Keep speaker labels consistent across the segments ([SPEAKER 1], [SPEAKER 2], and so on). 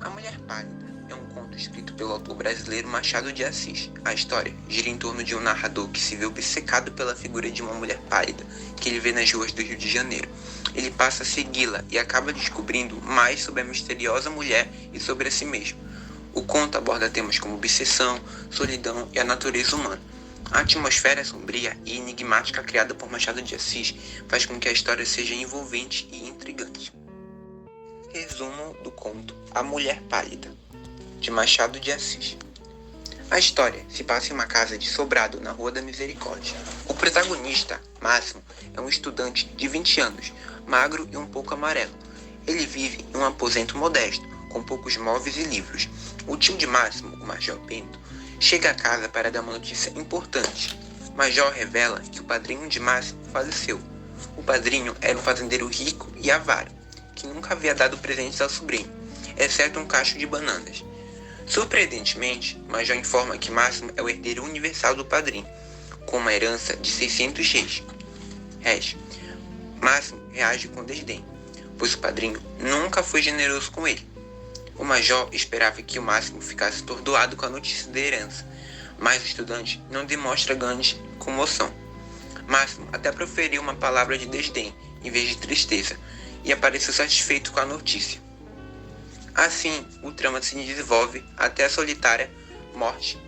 [SPEAKER 1] A Mulher Pálida é um conto escrito pelo autor brasileiro Machado de Assis. A história gira em torno de um narrador que se vê obcecado pela figura de uma mulher pálida que ele vê nas ruas do Rio de Janeiro. Ele passa a segui-la e acaba descobrindo mais sobre a misteriosa mulher e sobre a si mesmo. O conto aborda temas como obsessão, solidão e a natureza humana. A atmosfera sombria e enigmática criada por Machado de Assis faz com que a história seja envolvente e intrigante. Resumo do conto A Mulher Pálida, de Machado de Assis. A história se passa em uma casa de sobrado na Rua da Misericórdia. O protagonista, Máximo, é um estudante de 20 anos, magro e um pouco amarelo. Ele vive em um aposento modesto, com poucos móveis e livros. O tio de Máximo, o Major Bento, chega à casa para dar uma notícia importante. Major revela que o padrinho de Máximo faleceu. O padrinho era um fazendeiro rico e avaro, que nunca havia dado presentes ao sobrinho, exceto um cacho de bananas. Surpreendentemente, Major informa que Máximo é o herdeiro universal do padrinho, com uma herança de 600 réis. Máximo reage com desdém, pois o padrinho nunca foi generoso com ele. O Major esperava que o Máximo ficasse atordoado com a notícia da herança, mas o estudante não demonstra grande comoção. Máximo até proferiu uma palavra de desdém em vez de tristeza, e apareceu satisfeito com a notícia. Assim, o trama se desenvolve até a solitária morte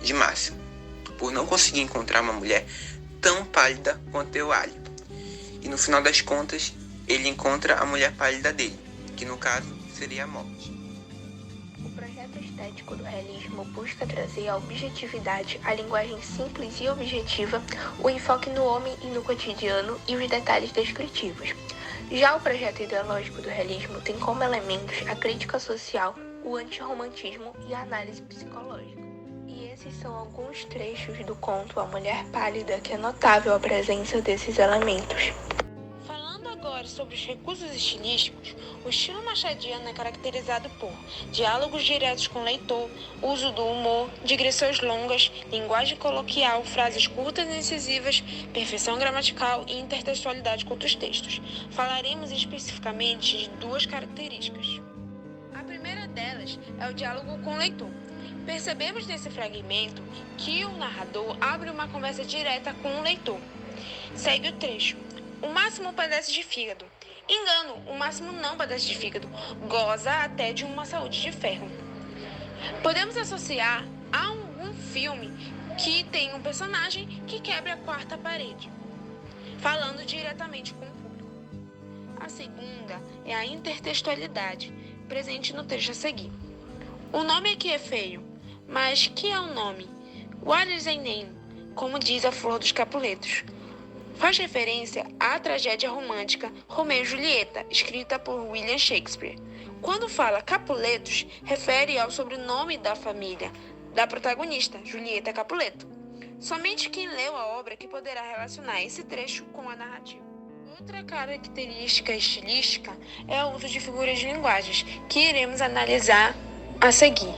[SPEAKER 1] de Máximo, por não conseguir encontrar uma mulher tão pálida quanto Eulália. E no final das contas, ele encontra a mulher pálida dele, que no caso seria a morte.
[SPEAKER 2] O projeto estético do realismo busca trazer a objetividade, a linguagem simples e objetiva, o enfoque no homem e no cotidiano e os detalhes descritivos. Já o projeto ideológico do realismo tem como elementos a crítica social, o antirromantismo e a análise psicológica. E esses são alguns trechos do conto A Mulher Pálida que é notável a presença desses elementos.
[SPEAKER 3] Falando agora sobre os recursos estilísticos, o estilo machadiano é caracterizado por diálogos diretos com o leitor, uso do humor, digressões longas, linguagem coloquial, frases curtas e incisivas, perfeição gramatical e intertextualidade com outros textos. Falaremos especificamente de duas características. A primeira delas é o diálogo com o leitor. Percebemos nesse fragmento que o narrador abre uma conversa direta com o leitor. Segue o trecho. O Máximo padece de fígado. Engano, o Máximo não padece de fígado. Goza até de uma saúde de ferro. Podemos associar a um filme que tem um personagem que quebra a quarta parede, falando diretamente com o público. A segunda é a intertextualidade, presente no trecho a seguir. O nome aqui é feio, mas que é o nome? What is a name? Como diz a Flor dos Capuletos. Faz referência à tragédia romântica Romeu e Julieta, escrita por William Shakespeare. Quando fala Capuletos, refere ao sobrenome da família da protagonista, Julieta Capuleto. Somente quem leu a obra que poderá relacionar esse trecho com a narrativa. Outra característica estilística é o uso de figuras de linguagens, que iremos analisar a seguir.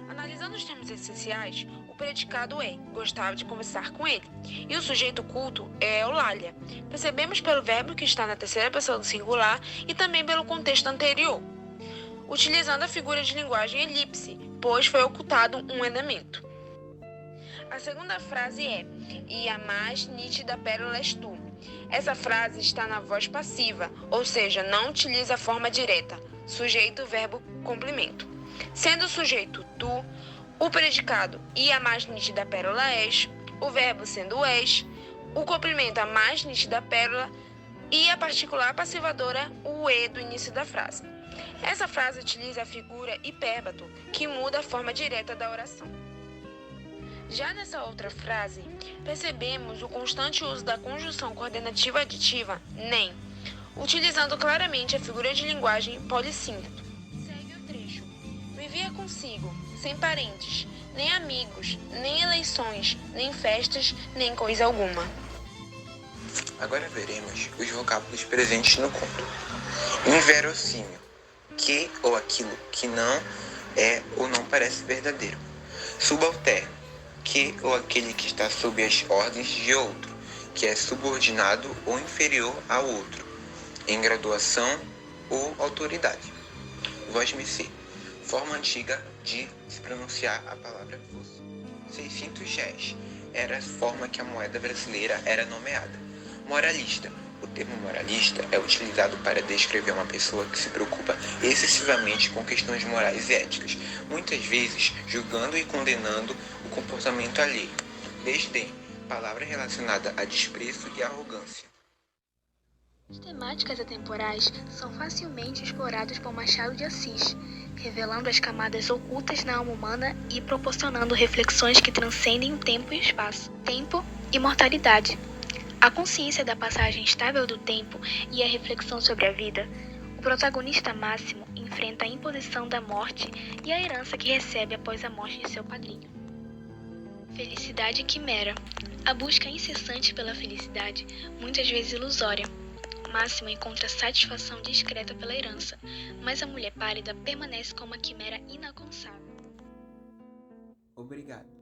[SPEAKER 3] Analisando os termos essenciais, o predicado é gostava de conversar com ele, e o sujeito culto é Eulália. Percebemos pelo verbo que está na terceira pessoa do singular e também pelo contexto anterior, utilizando a figura de linguagem elipse, pois foi ocultado um elemento. A segunda frase é "e a mais nítida pérola és tu". Essa frase está na voz passiva, ou seja, não utiliza a forma direta, sujeito, verbo, complemento. Sendo o sujeito tu, o predicado "e a mais nítida pérola és", o verbo sendo és, o complemento "a mais nítida pérola" e a particular passivadora o "e" do início da frase. Essa frase utiliza a figura hipérbato, que muda a forma direta da oração. Já nessa outra frase, percebemos o constante uso da conjunção coordenativa aditiva "nem", utilizando claramente a figura de linguagem polissínteta. Segue o trecho. Vivia consigo, sem parentes, nem amigos, nem eleições, nem festas, nem coisa alguma.
[SPEAKER 1] Agora veremos os vocábulos presentes no conto. Inverossímil, que ou aquilo que não é ou não parece verdadeiro. Subalterno, que ou aquele que está sob as ordens de outro, que é subordinado ou inferior ao outro, em graduação ou autoridade. Voz-me-se, forma antiga de se pronunciar a palavra fosse. 600 réis era a forma que a moeda brasileira era nomeada. Moralista. O termo moralista é utilizado para descrever uma pessoa que se preocupa excessivamente com questões morais e éticas, muitas vezes julgando e condenando o comportamento alheio. Desdém. Palavra relacionada a desprezo e arrogância.
[SPEAKER 2] As temáticas atemporais são facilmente exploradas por Machado de Assis, revelando as camadas ocultas na alma humana e proporcionando reflexões que transcendem o tempo e o espaço. Tempo e mortalidade. A consciência da passagem estável do tempo e a reflexão sobre a vida. O protagonista Máximo enfrenta a imposição da morte e a herança que recebe após a morte de seu padrinho. Felicidade quimera. A busca incessante pela felicidade, muitas vezes ilusória. Máximo encontra satisfação discreta pela herança, mas a mulher pálida permanece como uma quimera inalcançável.
[SPEAKER 1] Obrigado.